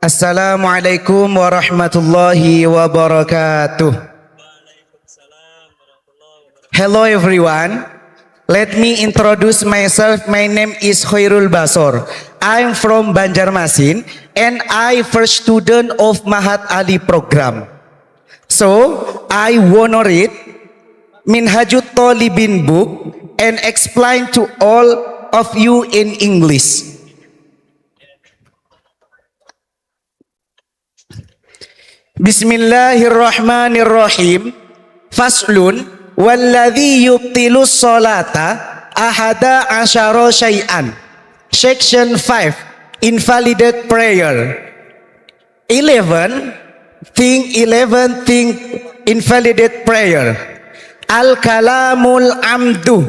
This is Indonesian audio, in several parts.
Assalamualaikum warahmatullahi wabarakatuh. Hello everyone. Let me introduce myself. My name is Khairul Basor. I'm from Banjarmasin and I first student of Mahat Ali program. So I wanna read Minhajut Thalibin book and explain to all of you in English. Bismillahirrahmanirrahim. Faslun walladhi yubtilus salata ahada asyara syai'an. Section 5. Invalidate prayer. 11 thing invalidate prayer. Al-kalamul amdu,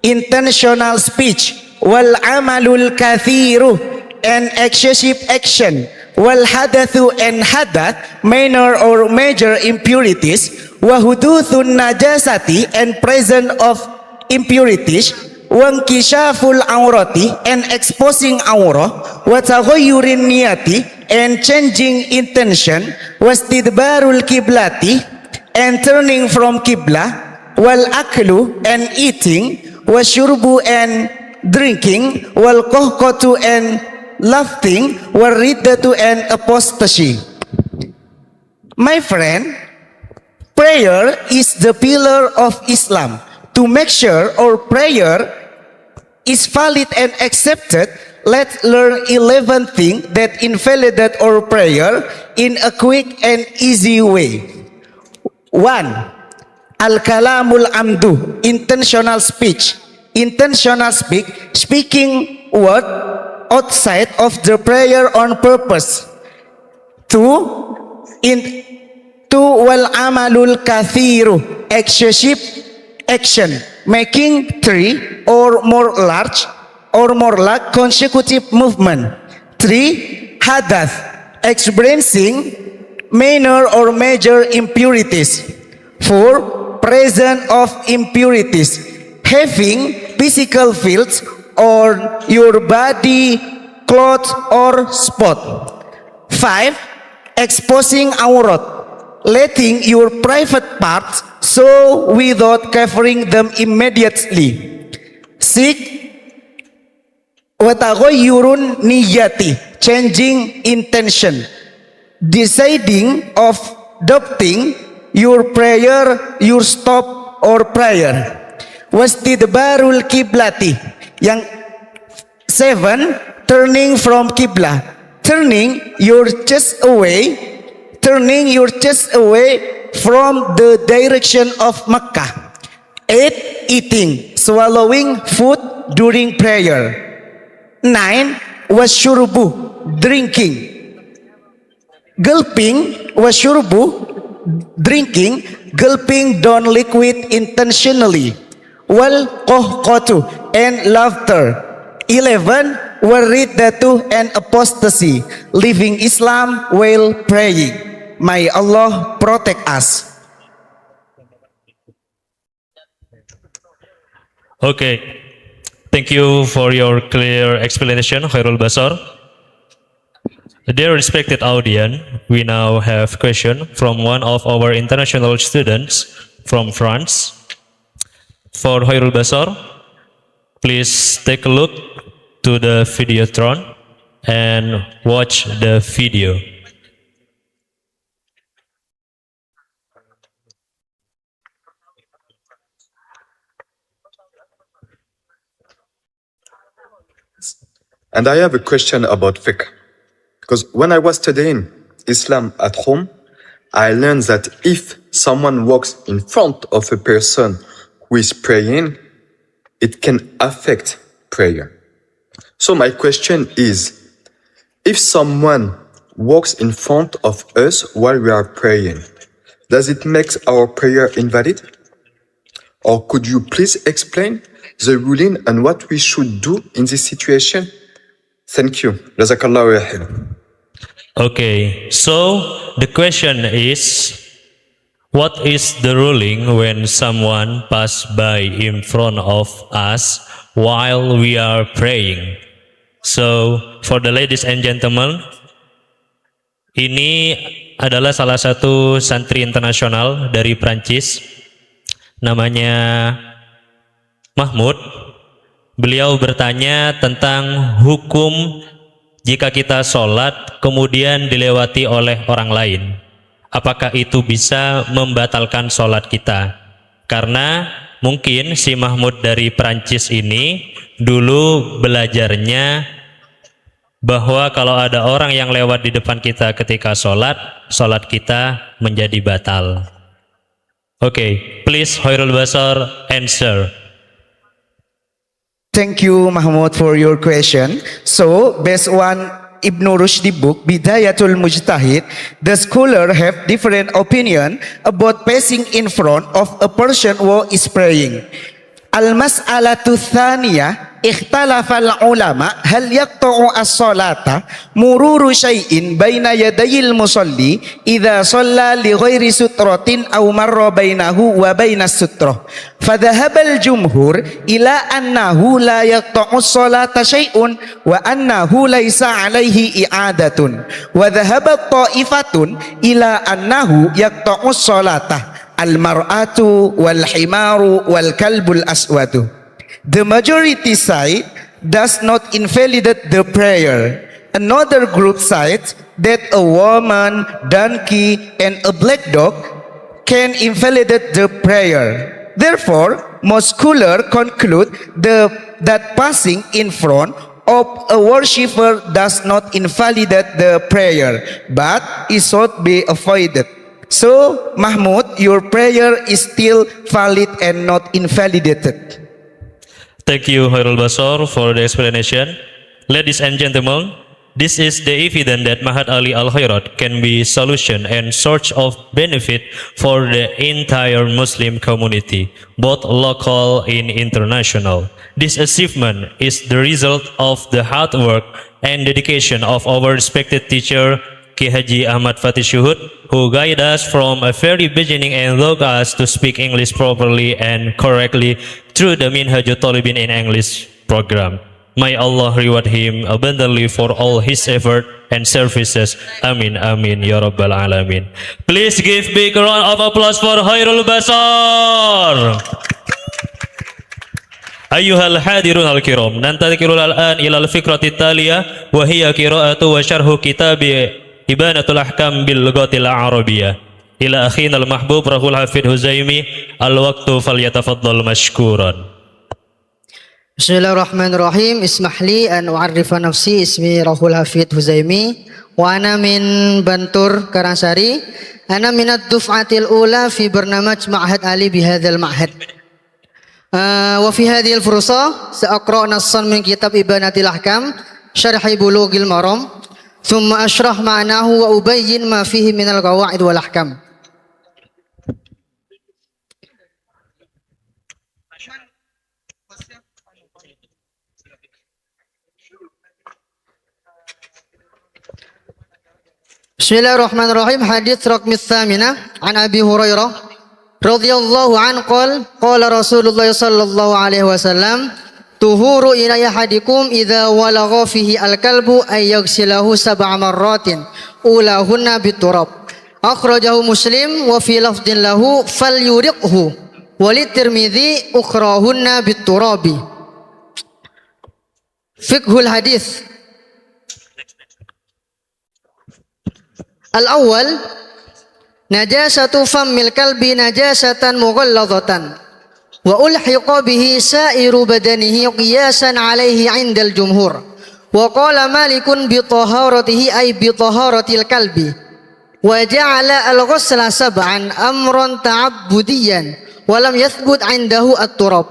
intentional speech. Wal amalul kathiru, an excessive action. Wal hadathu, and hadath, minor or major impurities. Wa huduthun najasati, and presence of impurities. Wa inkishaful aurati, and exposing aurah. Wa taghayyurin niyati, and changing intention. Wa istidbarul kiblati, and turning from qibla. Wal aklu, and eating. Wa syurbu, and drinking. Wal kohkotu, and laughing. Wal riddatu, and apostasy. My friend, prayer is the pillar of Islam. To make sure our prayer is valid and accepted, let's learn 11 things that invalidate our prayer in a quick and easy way. 1. Al-kalamul amdu, intentional speech. Intentional speaking word outside of the prayer on purpose. 2. Wal amalul kathiru, excessive action, making 3 or more large consecutive movement. 3. Hadath, experiencing minor or major impurities. 4. Presence of impurities, having physical fields on your body, clothes, or spot. 5. Exposing aurat, letting your private parts show without covering them immediately. 6. Wataghayyurun niyati, changing intention, deciding of adopting your prayer, your stop or prayer. Wastidbarul kiblati, yang 7, turning from qibla, turning your chest away from the direction of Mecca. 8. Eating, swallowing food during prayer. 9. Wasyurbu, drinking, gulping. Wasyurbu, drinking, gulping down liquid intentionally. Wal kohkotu, and laughter. 11. Waridatu, and apostasy, leaving Islam while praying. May Allah protect us. Okay, thank you for your clear explanation, Khairul Basor. Dear respected audience, we now have question from one of our international students from France. For Khairul Basor, please take a look to the Videotron and watch the video. And I have a question about fiqh. Because when I was studying Islam at home, I learned that if someone walks in front of a person who is praying, it can affect prayer. So my question is, if someone walks in front of us while we are praying, does it make our prayer invalid? Or could you please explain the ruling and what we should do in this situation? Thank you. Jazakallahu khairan. Okay, so the question is, what is the ruling when someone pass by in front of us while we are praying? So, for the ladies and gentlemen, Ini adalah salah satu santri internasional dari Prancis, namanya Mahmud. Beliau bertanya tentang hukum jika kita sholat kemudian dilewati oleh orang lain. Apakah itu bisa membatalkan sholat kita? Karena mungkin si Mahmud dari Prancis ini dulu belajarnya bahwa kalau ada orang yang lewat di depan kita ketika sholat, sholat kita menjadi batal. Okay, please Khairul Basar answer. Thank you, Mahmud, for your question. So, based on Ibn Rushdi book, Bidayatul Mujtahid, the scholar have different opinion about passing in front of a person who is praying. Al-mas'alatu thaniyah, ikhtalafa al-ulama hal yaqta'u as-salata mururu syai'in baina yadayil musalli idha shalla li ghairi sutratin aw marra bainahu wa bainas sutrah. Fadhahabal jumhur ila annahu la yaqta'u as-salata syai'un wa annahu laysa alaihi i'adatun. Wa dhahabat ta'ifatun ila annahu yaqta'u as-salata al-mar'atu wal himaru wal kalbul aswadu. The majority side does not invalidate the prayer. Another group cites that a woman, donkey, and a black dog can invalidate the prayer. Therefore, most scholars conclude that passing in front of a worshipper does not invalidate the prayer, but it should be avoided. So, Mahmud, your prayer is still valid and not invalidated. Thank you, Khairul Basar, for the explanation. Ladies and gentlemen, this is the evidence that Mahat Ali Al-Khairat can be solution and source of benefit for the entire Muslim community, both local and international. This achievement is the result of the hard work and dedication of our respected teacher, Ki Haji Ahmad Fatih Syuhud, who guide us from a very beginning and taught us to speak English properly and correctly through the Minhajul Talibin in English program. May Allah reward him abundantly for all his effort and services. Amin, amin, ya Rabbal Alamin. Please give big round of applause for Khairul Basar. Ayyuhal hadirun al-kiram, nantakilul al-an ila al-fikrati taliyah, wa hiya qira'atu wa syarhu kitabi Ibanatul Ahkam bil Lughatil Arabiyyah. Ila akhina al-mahbub Rahul Hafidh Huzaimi, al-waqtu falyatafaddal mashkuran. Bismillahirrahmanirrahim. Ismahli an u'arrifa nafsi, ismi Rahul Hafidh Huzaimi wa ana min Bantur Karangsari. Ana min ad-duf'atil ula fi barnamaj Ma'had Ali bihadzal ma'had. Wa fi hadhihi al-fursa sa'aqra nassan min kitab Ibanatil Ahkam syarhi Bulughil Maram. Thumma ashrah ma'nahu wa ubayyin ma fihi minal qawaid wal ahkam. Bismillahirrahmanirrahim. Hadits raqam tsamina an Abi Hurairah radhiyallahu anhu qala Rasulullah sallallahu alaihi wasallam tuhuru ila ahadikum idza walagha fihi al-kalbu ay yaghsilahu sab'a marratin ulahunna biturab. Akhrajahu Muslim wa fi lafdhin lahu falyuriqhu wa li Tirmidzi ukhrahunna biturabi. Fiqhul hadis. Al-awwal, najasatu fammil kalbi najasatan mughalladzatan wa ulhiqa bihi sa'iru badanihi qiyasan alaihi 'indal jumhur wa qala Malikun bi taharatihi ay bi taharatil kalbi wa ja'ala al-ghusla sab'an amran ta'abbudiyan wa lam yathbut 'indahu at-turab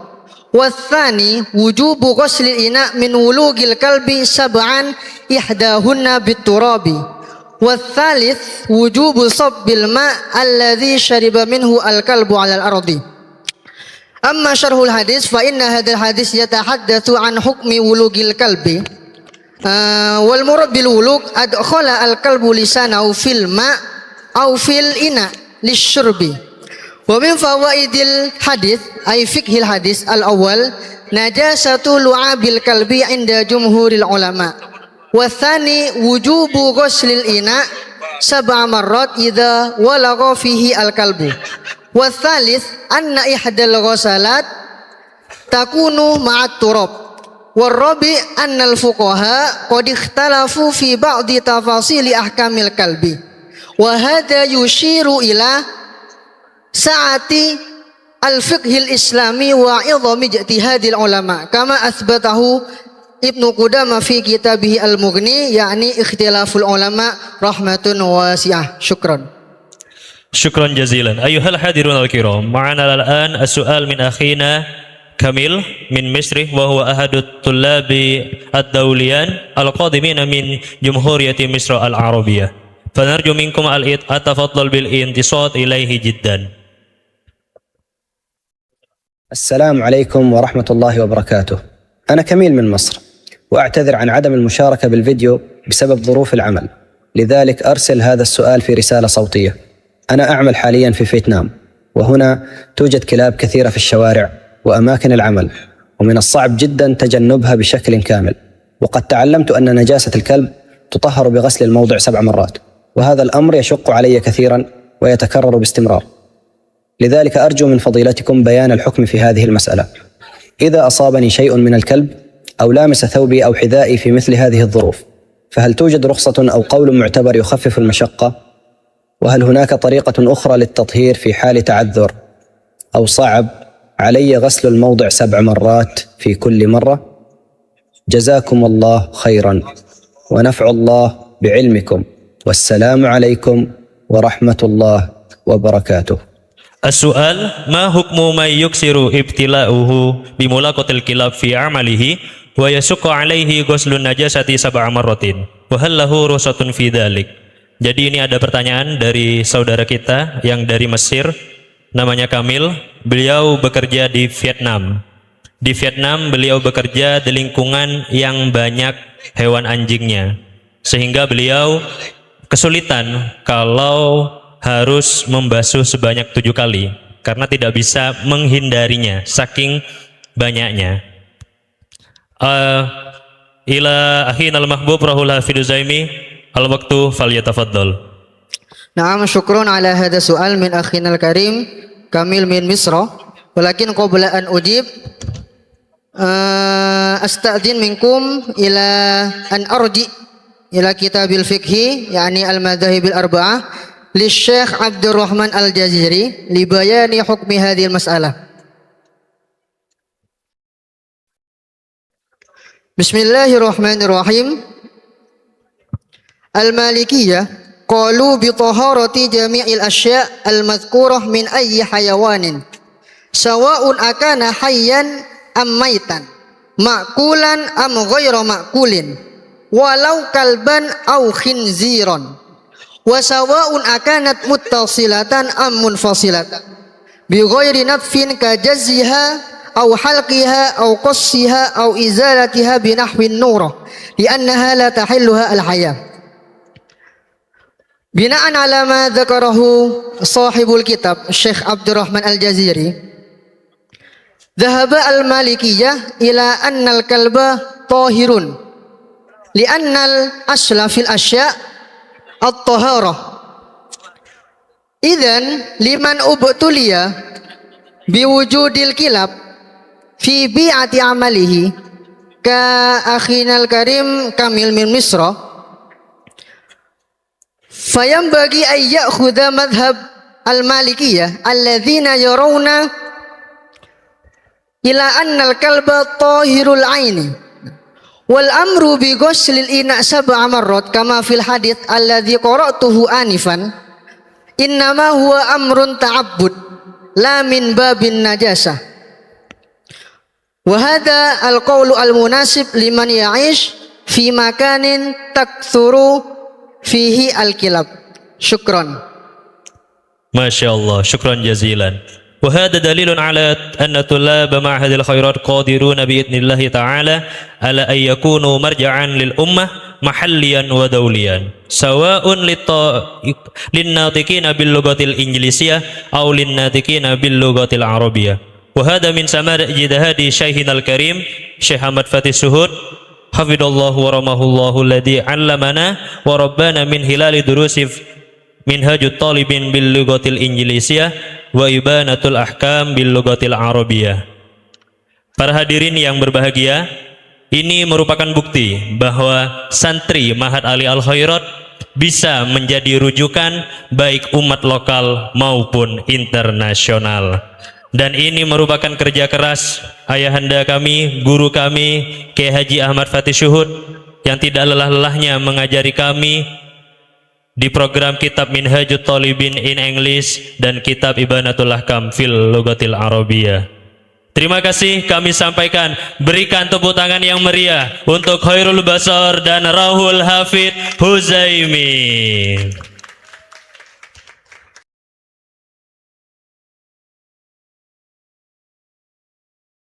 wa tsani wujubu ghuslil ina min wulugil kalbi sab'an ihdahunna bit-turabi wa tsalits wujubu sabbil ma' alladhi shariba minhu al-kalbu 'ala al-ardi. Amma syarhul hadis fa inna hadzal hadis yatahaddatsu an hukmi wulugil kalbi wal murad bil wulug adkhala al kalbu lisanahu fil ma aw fil ina lisyurbi wa min fawaidil hadis ay fiqhil hadis al awwal najasatu lu'abil kalbi inda jumhuril ulama wa tsani wujubu ghuslil ina sab'a marrat idza walagha fihi al-kalbu. Wa tsalits anna ihdal ghasalat takunu ma'at turab. Wa rabi anna al-fuqaha qad ikhtalafu fi ba'di tafasili ahkamil kalbi. Wa hadha yushiru ila sa'ati al-fiqhil islami wa 'idhami ijtihadil ulama kama asbatahu Ibnu Qudamah fi kitabih al-Mughni yakni ikhtilaful ulama rahmatun wasi'ah. Syukran. شكرا جزيلا أيها الحاضرون الكرام معنا الآن السؤال من أخينا كاميل من مصر وهو أحد الطلاب الدوليان القادمين من جمهورية مصر العربية فنرجو منكم التفضل بالانتصات إليه جدا. السلام عليكم ورحمة الله وبركاته. أنا كميل من مصر وأعتذر عن عدم المشاركة بالفيديو بسبب ظروف العمل، لذلك أرسل هذا السؤال في رسالة صوتية. أنا أعمل حاليا في فيتنام، وهنا توجد كلاب كثيرة في الشوارع وأماكن العمل، ومن الصعب جدا تجنبها بشكل كامل. وقد تعلمت أن نجاسة الكلب تطهر بغسل الموضع 7 مرات، وهذا الأمر يشق علي كثيرا ويتكرر باستمرار. لذلك أرجو من فضيلتكم بيان الحكم في هذه المسألة. إذا أصابني شيء من الكلب أو لامس ثوبي أو حذائي في مثل هذه الظروف، فهل توجد رخصة أو قول معتبر يخفف المشقة؟ وهل هناك طريقة أخرى للتطهير في حال تعذر أو صعب علي غسل الموضع 7 مرات في كل مرة؟ جزاكم الله خيرا ونفع الله بعلمكم، والسلام عليكم ورحمة الله وبركاته. السؤال ما حكم من يكسر ابتلاؤه بملاقاة الكلاب في عمله ويشق عليه غسل النجاسة 7 مرات وهل له رخصة في ذلك? Jadi ini ada pertanyaan dari saudara kita yang dari Mesir, namanya Kamil. Beliau bekerja di Vietnam. Di Vietnam beliau bekerja di lingkungan yang banyak hewan anjingnya, sehingga beliau kesulitan kalau harus membasuh sebanyak 7 kali karena tidak bisa menghindarinya saking banyaknya. Ila akhina al-mahbub rahul hafidhu zaimi al-waktu falyatafaddal. Naam, syukron ala hadha su'al min akhina al-karim Kamil min Misra. Walakin qabla an ujib asta'dhin minkum ila an arji ila kitabil fiqhi yani al-madhahibil arba'ah li Syekh Abdurrahman Al-Jaziri li bayani hukmi hadhil mas'alah. Bismillahirrahmanirrahim. Al-Malikiyah qalu bi taharati jami'il asya' al-madhkurah min ayyi hayawanin sawa'un akana hayyan am maitan ma'kulan am ghayra ma'kulin walau kalban aw khinziran wa sawa'un akanat muttasilatan am munfasilatan bi ghairi natfin ka jazziha aw halqiha aw qassiha aw izalatiha bi nahwin nurah li annaha la tahilluha al-hayah. Bina'an ala ma dzakarahu sahibul kitab Syekh Abdurrahman Al-Jaziri, dhahaba al-Malikiyah ila anna al-kalba tahirun li anna al-asla fil asya' at-taharah. Idzan liman ubtuliya biwujudil kilab fi bi'ati amalihi ka akhina al-karim Kamil min Misra fayambagi ay ya'khudha madhab al-Malikiyah alladzina yarawna ila anna al-kalba tahirul aini wal amru bi ghuslil ina 7 marrat kama fil hadits alladzi qara'tuhu anifan innama huwa amrun ta'abbud la min babin najasah wa hadha al-qawlu al-munasib liman ya'ish fi makanin takthuru fihi al-kilab. Syukran. Masya Allah, syukran jazilan. وهذا دليل على أن طلاب معهد الخيرات قادرون بإذن الله تعالى على أن يكونوا مرجعا للأمة محليا ودوليا سواء للناطقين باللغة الإنجليزية أو للناطقين باللغة العربية. وهذا من ثمار اجتهاد شيخنا الكريم شيخ أحمد فتحي الشهود hafidallahu wa ramahullahu alladhi 'allamana wa rabbana min hilali durusif minhajut talibin bil lughatil injilisiyah wa ibanatul ahkam bil lughatil arabiyah. Para hadirin yang berbahagia, ini merupakan bukti bahwa santri Ma'had Ali Al Khairat bisa menjadi rujukan baik umat lokal maupun internasional. Dan ini merupakan kerja keras ayahanda kami, guru kami, Kiai Haji Ahmad Fatih Syuhud, yang tidak lelah-lelahnya mengajari kami di program kitab Minhajut Talibin in English dan kitab Ibanatul Ahkam fil Lughatil Arabiyah. Terima kasih kami sampaikan, berikan tepuk tangan yang meriah untuk Khairul Basar dan Rahul Hafid Huzaimi.